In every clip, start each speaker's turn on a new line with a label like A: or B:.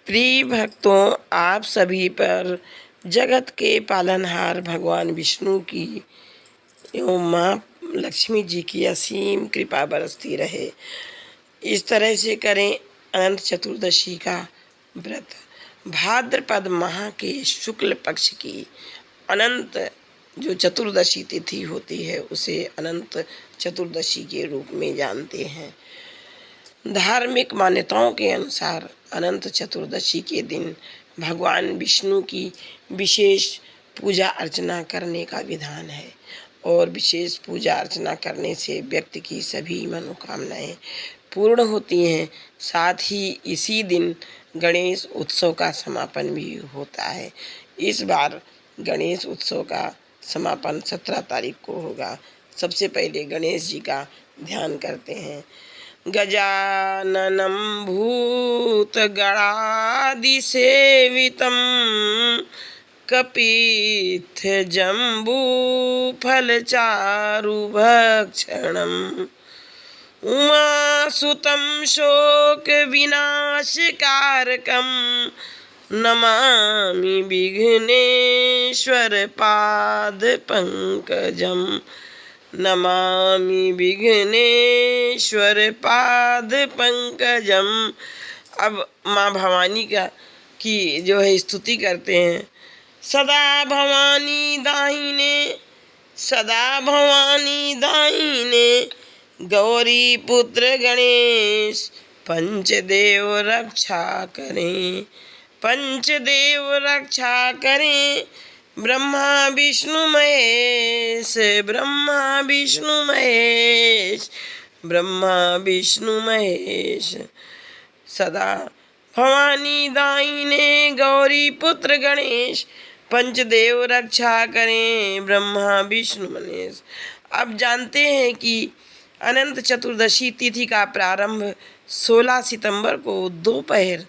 A: प्रिय भक्तों, आप सभी पर जगत के पालनहार भगवान विष्णु की एवं माँ लक्ष्मी जी की असीम कृपा बरसती रहे। इस तरह से करें अनंत चतुर्दशी का व्रत। भाद्रपद माह के शुक्ल पक्ष की अनंत जो चतुर्दशी तिथि होती है उसे अनंत चतुर्दशी के रूप में जानते हैं। धार्मिक मान्यताओं के अनुसार अनंत चतुर्दशी के दिन भगवान विष्णु की विशेष पूजा अर्चना करने का विधान है और विशेष पूजा अर्चना करने से व्यक्ति की सभी मनोकामनाएं पूर्ण होती हैं। साथ ही इसी दिन गणेश उत्सव का समापन भी होता है। इस बार गणेश उत्सव का समापन 17 तारीख को होगा। सबसे पहले गणेश जी का ध्यान करते हैं। गजाननं भूतगणादिसेवितं कपित्थजम्बूफलचारुभक्षणम् उमासुतं शोकविनाशकारकं नमामि विघ्नेश्वरपादपङ्कजम् नमामि विघ्नेश्वर पाद पंकजम। अब माँ भवानी की जो है स्तुति करते हैं। सदा भवानी दाहिने, सदा भवानी दाहिने, गौरी पुत्र गणेश पंचदेव रक्षा करें, पंचदेव रक्षा करें। ब्रह्मा विष्णु महेश, ब्रह्मा विष्णु महेश, ब्रह्मा विष्णु महेश। सदा भवानी दाहिने, गौरी पुत्र गणेश पंचदेव रक्षा करें, ब्रह्मा विष्णु महेश। अब जानते हैं कि अनंत चतुर्दशी तिथि का प्रारंभ 16 सितंबर को दोपहर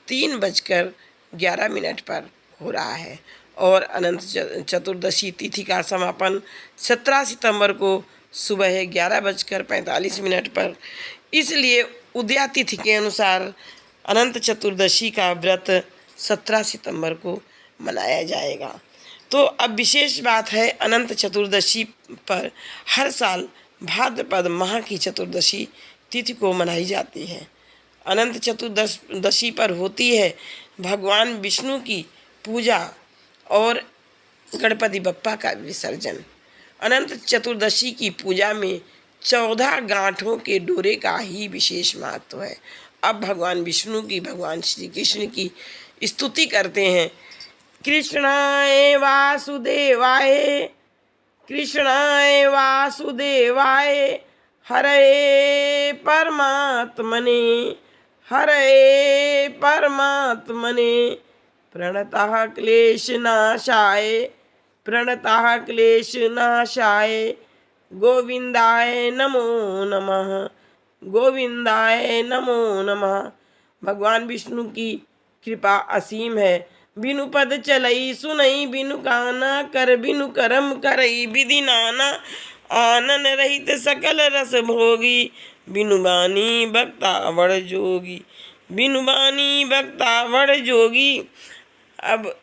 A: 3:11 पर हो रहा है और अनंत चतुर्दशी तिथि का समापन 17 सितंबर को सुबह 11:45 पर। इसलिए उदया तिथि के अनुसार अनंत चतुर्दशी का व्रत 17 सितंबर को मनाया जाएगा। तो अब विशेष बात है, अनंत चतुर्दशी पर हर साल भाद्रपद माह की चतुर्दशी तिथि को मनाई जाती है। अनंत चतुर्दशी पर होती है भगवान विष्णु की पूजा और गणपति बप्पा का विसर्जन। अनंत चतुर्दशी की पूजा में 14 गांठों के डोरे का ही विशेष महत्व है। अब भगवान विष्णु की, भगवान श्री कृष्ण की स्तुति करते हैं। कृष्णाय वासुदेवाय, कृष्णाय वासुदेवाय, हरे परमात्मने, हरे परमात्मने, प्रणतः क्लेशनाशाय, प्रणतः क्लेशनाशाय, गोविंदाय नमो नमः, गोविंदाय नमो नमः। भगवान विष्णु की कृपा असीम है। बिनु पद चलई सुनई, बिनु काना कर बिनु करम करई विधि नाना, आनन रहित सकल रस भोगी, बिनु बानी भक्ता बड़ जोगी, बिनु बानी भक्ता बड़ जोगी। अब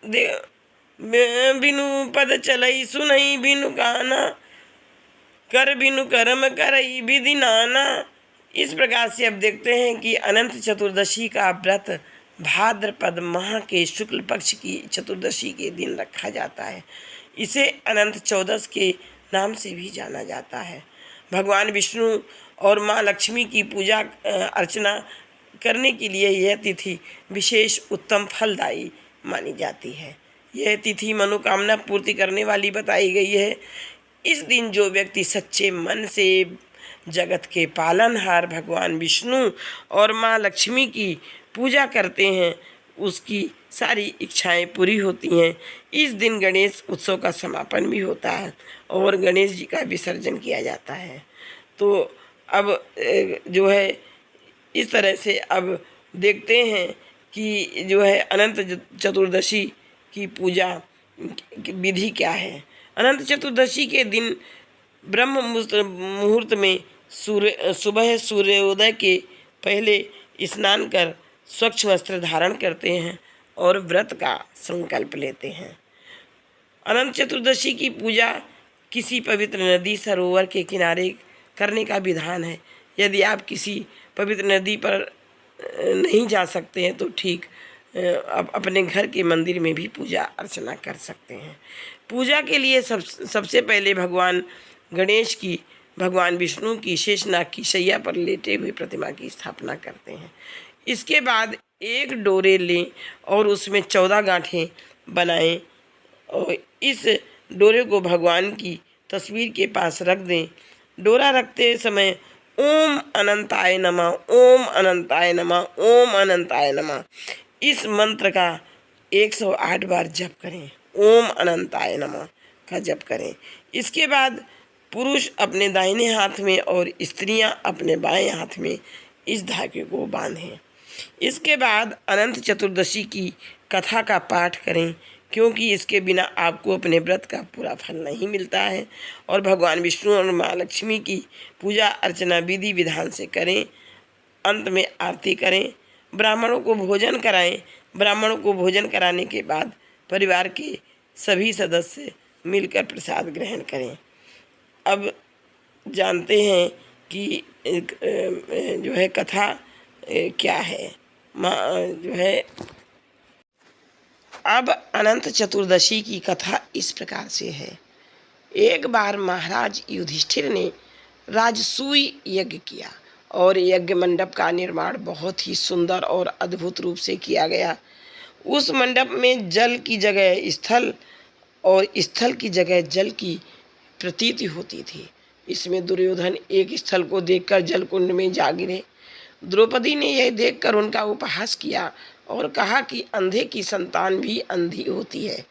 A: बिनु पद चलई सुनई, बिनु काना कर बिनु करम करई विधि नाना। इस प्रकार से अब देखते हैं कि अनंत चतुर्दशी का व्रत भाद्रपद माह के शुक्ल पक्ष की चतुर्दशी के दिन रखा जाता है। इसे अनंत चौदस के नाम से भी जाना जाता है। भगवान विष्णु और माँ लक्ष्मी की पूजा अर्चना करने के लिए यह तिथि विशेष उत्तम फलदायी मानी जाती है। यह तिथि मनोकामना पूर्ति करने वाली बताई गई है। इस दिन जो व्यक्ति सच्चे मन से जगत के पालनहार भगवान विष्णु और माँ लक्ष्मी की पूजा करते हैं उसकी सारी इच्छाएं पूरी होती हैं। इस दिन गणेश उत्सव का समापन भी होता है और गणेश जी का विसर्जन किया जाता है। तो अब जो है इस तरह से अब देखते हैं कि जो है अनंत चतुर्दशी की पूजा विधि क्या है। अनंत चतुर्दशी के दिन ब्रह्म मुहूर्त में सुबह सूर्योदय के पहले स्नान कर स्वच्छ वस्त्र धारण करते हैं और व्रत का संकल्प लेते हैं। अनंत चतुर्दशी की पूजा किसी पवित्र नदी सरोवर के किनारे करने का विधान है। यदि आप किसी पवित्र नदी पर नहीं जा सकते हैं तो ठीक आप अपने घर के मंदिर में भी पूजा अर्चना कर सकते हैं। पूजा के लिए सबसे पहले भगवान गणेश की, भगवान विष्णु की शेषनाग की शैया पर लेटे हुए प्रतिमा की स्थापना करते हैं। इसके बाद एक डोरे लें और उसमें 14 गांठें बनाएं और इस डोरे को भगवान की तस्वीर के पास रख दें। डोरा रखते समय ओम अनंताय नमः, ओम अनंताय नमः, ओम अनंताय नमः इस मंत्र का 108 बार जप करें। ओम अनंताय नमः का जप करें। इसके बाद पुरुष अपने दाहिने हाथ में और स्त्रियां अपने बाएं हाथ में इस धागे को बांधें। इसके बाद अनंत चतुर्दशी की कथा का पाठ करें, क्योंकि इसके बिना आपको अपने व्रत का पूरा फल नहीं मिलता है। और भगवान विष्णु और माँ लक्ष्मी की पूजा अर्चना विधि विधान से करें। अंत में आरती करें, ब्राह्मणों को भोजन कराएं। ब्राह्मणों को भोजन कराने के बाद परिवार के सभी सदस्य मिलकर प्रसाद ग्रहण करें। अब जानते हैं कि जो है कथा क्या है। जो है अब अनंत चतुर्दशी की कथा इस प्रकार से है। एक बार महाराज युधिष्ठिर ने राजसूय यज्ञ किया और यज्ञ मंडप का निर्माण बहुत ही सुंदर और अद्भुत रूप से किया गया। उस मंडप में जल की जगह स्थल और स्थल की जगह जल की प्रतीति होती थी। इसमें दुर्योधन एक स्थल को देखकर जलकुंड में जा गिरे। द्रौपदी ने यह देखकर उनका उपहास किया और कहा कि अंधे की संतान भी अंधी होती है।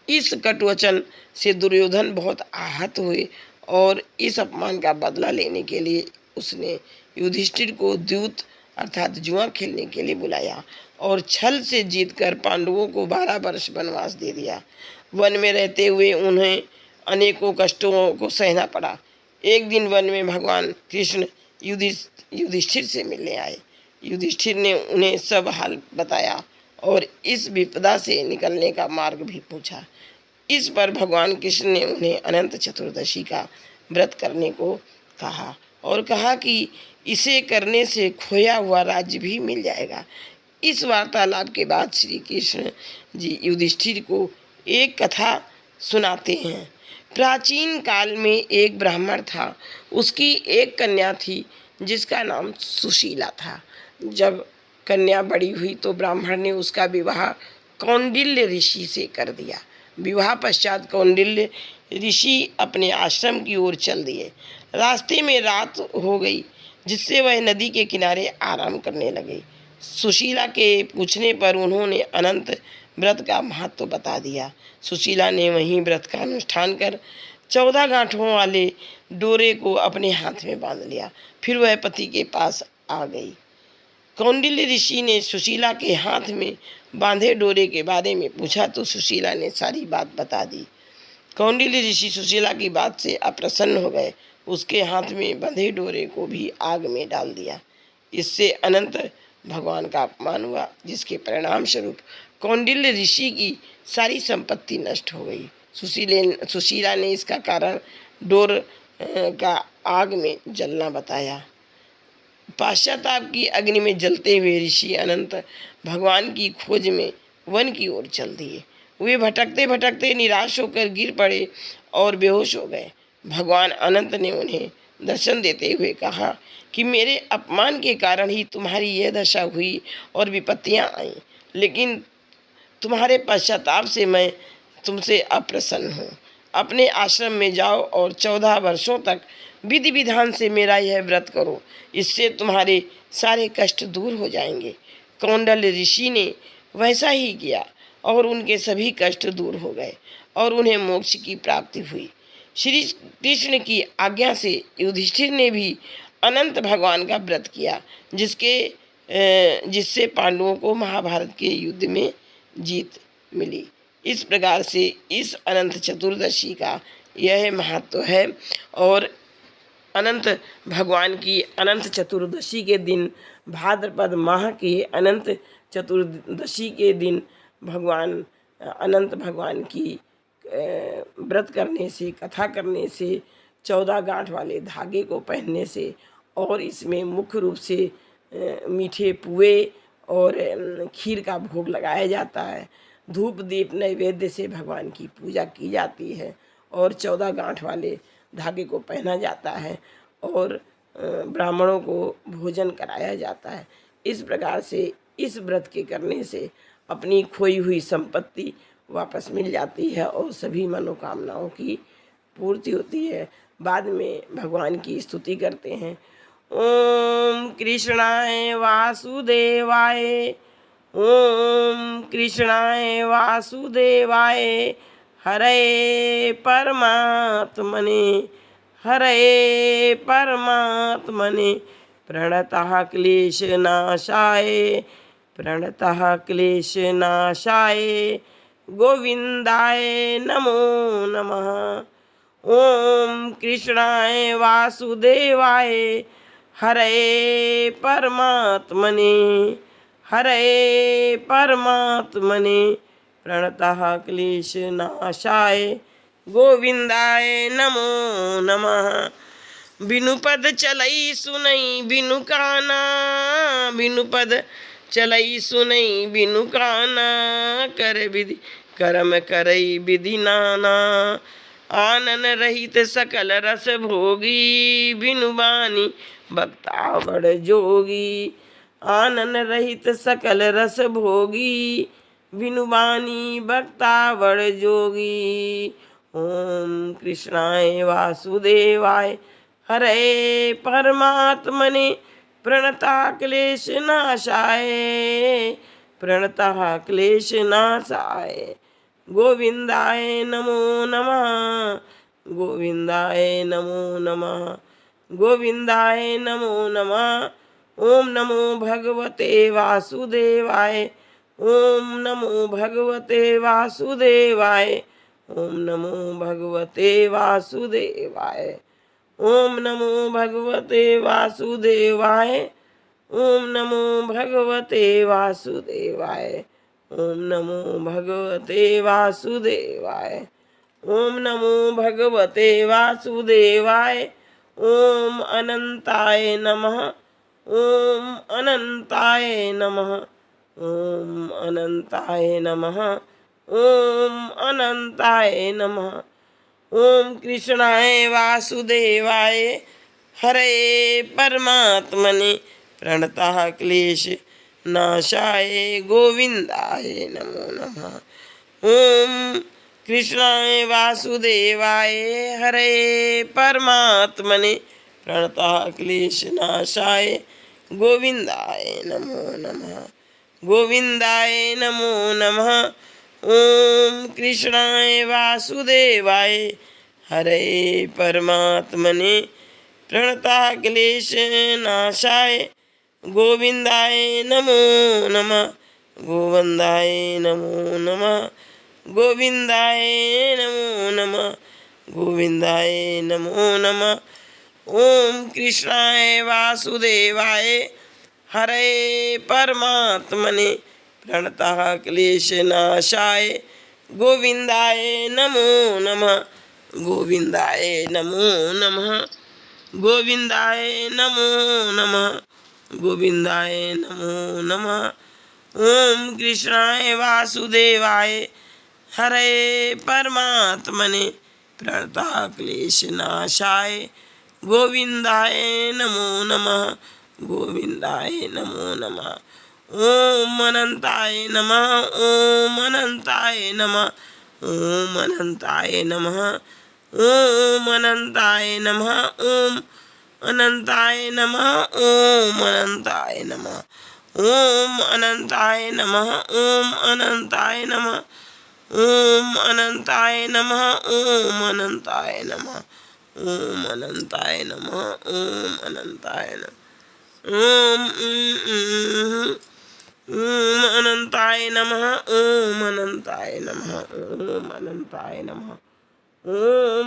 A: इस कटुवचन से दुर्योधन बहुत आहत हुए और इस अपमान का बदला लेने के लिए उसने युधिष्ठिर को द्यूत अर्थात जुआ खेलने के लिए बुलाया और छल से जीतकर पांडवों को 12 वर्ष वनवास दे दिया। वन में रहते हुए उन्हें अनेकों कष्टों को सहना पड़ा। एक दिन वन में भगवान कृष्ण युधिष्ठिर से मिलने आए। युधिष्ठिर ने उन्हें सब हाल बताया और इस विपदा से निकलने का मार्ग भी पूछा। इस पर भगवान कृष्ण ने उन्हें अनंत चतुर्दशी का व्रत करने को कहा और कहा कि इसे करने से खोया हुआ राज्य भी मिल जाएगा। इस वार्तालाप के बाद श्री कृष्ण जी युधिष्ठिर को एक कथा सुनाते हैं। प्राचीन काल में एक ब्राह्मण था। उसकी एक कन्या थी जिसका नाम सुशीला था। जब कन्या बड़ी हुई तो ब्राह्मण ने उसका विवाह कौंडिल्य ऋषि से कर दिया। विवाह पश्चात कौंडिल्य ऋषि अपने आश्रम की ओर चल दिए। रास्ते में रात हो गई, जिससे वह नदी के किनारे आराम करने लगे। सुशीला के पूछने पर उन्होंने अनंत व्रत का महत्व बता दिया। सुशीला ने वहीं व्रत का अनुष्ठान कर 14 गांठों वाले डोरे को अपने हाथ में बांध लिया। फिर वह पति के पास आ गई। कौंडिल्य ऋषि ने सुशीला के हाथ में बांधे डोरे के बारे में पूछा तो सुशीला ने सारी बात बता दी। कौंडिल्य ऋषि सुशीला की बात से अप्रसन्न हो गए। उसके हाथ में बंधे डोरे को भी आग में डाल दिया। इससे अनंत भगवान का अपमान हुआ, जिसके परिणाम स्वरूप कौंडिल्य ऋषि की सारी संपत्ति नष्ट हो गई। सुशीला ने इसका कारण डोर का आग में जलना बताया। पश्चाताप की अग्नि में जलते हुए ऋषि अनंत भगवान की खोज में वन की ओर चल दिए। वे भटकते भटकते निराश होकर गिर पड़े और बेहोश हो गए। भगवान अनंत ने उन्हें दर्शन देते हुए कहा कि मेरे अपमान के कारण ही तुम्हारी यह दशा हुई और विपत्तियां आईं, लेकिन तुम्हारे पश्चाताप से मैं तुमसे अप्रसन्न हूँ। अपने आश्रम में जाओ और 14 वर्षों तक विधि विधान से मेरा यह व्रत करो। इससे तुम्हारे सारे कष्ट दूर हो जाएंगे। कौंडिल्य ऋषि ने वैसा ही किया और उनके सभी कष्ट दूर हो गए और उन्हें मोक्ष की प्राप्ति हुई। श्री कृष्ण की आज्ञा से युधिष्ठिर ने भी अनंत भगवान का व्रत किया, जिससे पांडवों को महाभारत के युद्ध में जीत मिली। इस प्रकार से इस अनंत चतुर्दशी का यह महत्व है। और अनंत भगवान की अनंत चतुर्दशी के दिन भाद्रपद माह के अनंत चतुर्दशी के दिन भगवान अनंत भगवान की व्रत करने से, कथा करने से, 14 गांठ वाले धागे को पहनने से और इसमें मुख्य रूप से मीठे पुए और खीर का भोग लगाया जाता है। धूप दीप नैवेद्य से भगवान की पूजा की जाती है और 14 गांठ वाले धागे को पहना जाता है और ब्राह्मणों को भोजन कराया जाता है। इस प्रकार से इस व्रत के करने से अपनी खोई हुई संपत्ति वापस मिल जाती है और सभी मनोकामनाओं की पूर्ति होती है। बाद में भगवान की स्तुति करते हैं। ओम कृष्णाय वासुदेवाय, ओम कृष्णाय वासुदेवाय, हरे परमात्मने, हरे परमात्मने, प्रणतः क्लेशनाशाय, प्रणतः क्लेशनाशाय, गोविंदाय नमो नमः। ओम कृष्णाय वासुदेवाय, हरे परमात्मने, हरे परमात्मने, प्रणतः क्लेशनाशाय, गोविंदाय नमो नमः। बिनु पद चलई सुनई बिनु काना, बिनु पद चलई सुनई बिनु काना, कर विधि कर्म करई विधि नाना, आनन रहित सकल रस भोगी, बिनु बानी भक्ता बड़ जोगी, आनन रहित सकल रस भोगी, बिनु बानी भक्ता बड़ जोगी। ओम कृष्णाय वासुदेवाय, हरे परमात्मने, प्रणतः क्लेशनाशाय, प्रणतः क्लेशनाशाय, गोविंदाय नमो नमः, गोविंदाय नमो नमः, गोविंदाय नमो नमः। ओम नमो भगवते वासुदेवाय, ओम नमो भगवते वासुदेवाय, ओम नमो भगवते वासुदेवाय, ओम नमो भगवते वासुदेवाय, ओम नमो भगवते वासुदेवाय, ओम नमो भगवते वासुदेवाय, ओम नमो भगवते वासुदेवाय, ओम अनंताय नमः, ओम अनंताय नमः, ओम अनंताय नमः, ओम अनंताय नमः। ओम कृष्णाय वासुदेवाय, हरे परमात्मने, प्रणतः क्लेश नाशाय, गोविंदाय नमो नमः। ओम कृष्णाय वासुदेवाय, हरे परमात्मने, प्रणतः क्लेश नाशाय, गोविंदाय नमो नमः, गोविंदाय नमो नमः। ओम कृष्णाय वासुदेवाय, हरे परमात्मने, प्रणतः क्लेश नाशाय, गोविंदाय नमो नमः, गोविंदाय नमो नमः, गोविंदाय नमो नमः, गोविंदाय नमो नमः। ओम कृष्णाय वासुदेवाय, हरे परमात्मने, प्रणतः क्लेशनाशाय, गोविंदाय नमो नमः, गोविंदाय नमो नमः, गोविंदाय नमो नमः, गोविंदाय नमो नमः। ओम कृष्णाय वासुदेवाय, हरे परमात्मने, प्रणतः क्लेशनाशाय, गोविंदाय नमो नमः, गोविंदाय नमो नमः। ओम अनंताय नमः, ओम अनंताय नमः, ओम अनंताय नमः, ओम अनंताय नमः, ओम अनंताय नमः, ओम अनंताय नमः, ओम अनंताय नमः, ओम अनंताय नमः, ओम अनंताय नमः, ओम अनंताय नमः, ओम अनंताय नमः, ओम अनंताय नमः, ओम अनंताय नमः, ओम अनंताय नमः, ओम अनंताय नमः, ओम